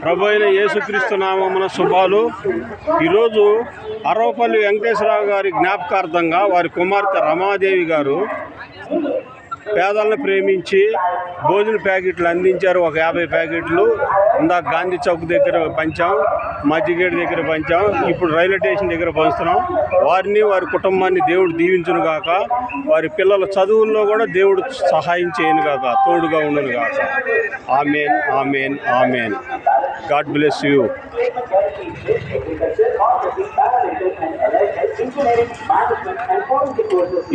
ప్రభు అయిన యేసుక్రీస్తు నామమున శుభాలు. ఈరోజు అరవపల్లి వెంకటేశ్వరరావు గారి జ్ఞాపకార్థంగా వారి కుమార్తె రమాదేవి గారు పేదలను ప్రేమించి భోజన ప్యాకెట్లు అందించారు. ఒక 50 ప్యాకెట్లు ఇందాక గాంధీ చౌక్ దగ్గర పంచాం, మధ్యగేట్ దగ్గర పంచాం, ఇప్పుడు రైల్వే స్టేషన్ దగ్గర పంచుతున్నాం. వారిని వారి కుటుంబాన్ని దేవుడు దీవించును గాక, వారి పిల్లల చదువుల్లో కూడా దేవుడు సహాయం చేయను గాక, తోడుగా ఉండును గాక. ఆమేన్, ఆమేన్, ఆమేన్. God bless you.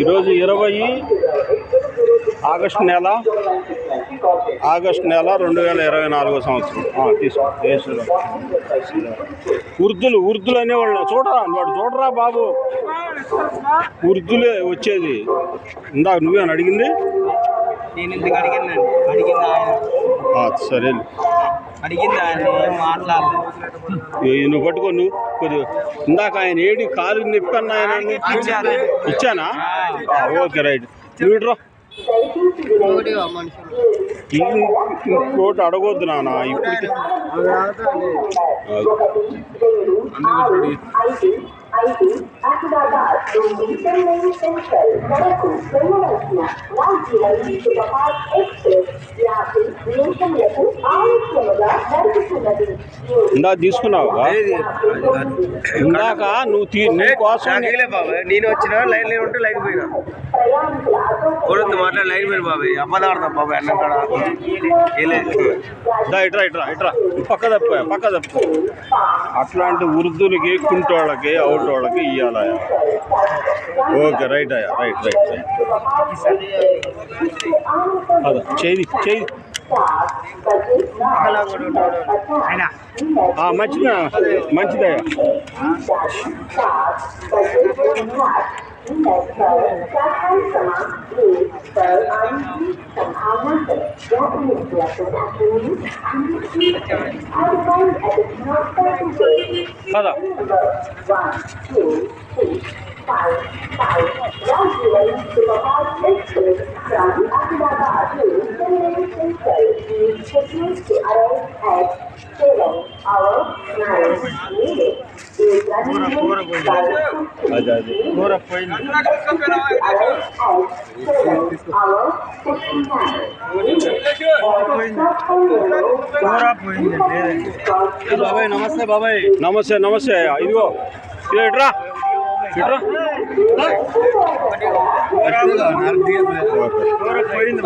ఈరోజు 20 ఆగస్టు నెల 2024 సంవత్సరం. తీసుకో. ఉర్దులు అనేవాళ్ళు చూడరా బాబు, ఉర్దులే వచ్చేది. ఇందాక నువ్వేనా అడిగింది? సరే, నువ్వు పట్టుకో. నువ్వు కొద్దిగా ఇందాక ఆయన ఏడి కాలు నొప్పి ఆయన ఇచ్చానా? Okay, right. నువ్వు ఇట్రా. ఇంకోటి అడగొద్దు నాన్న ఇప్పటికి. ఇందాక తీసుకున్నావుగా? ఇందాక నువ్వు కోసం నేను వచ్చిన లైన్ ఉంటే లైన్ పోయినా మాట్లాడి లైన్ పోయిన బాబాయ్ అమ్మదాడతాం బాబాయ్ అన్నం కాడ. ఇట్రా పక్క తప్ప. అట్లాంటి వృద్ధులకి, కుంటోళ్ళకి, అవుటోళ్ళకి ఇవ్వాల. ఓకే, రైట్ అయ్యా, రైట్. అదా చేయి మంచిదయ్యా. కదా బాబాయ్ నమస్తే. బాబాయ్ నమస్తే. ఇదిగో ఇట్రా. పోయింది.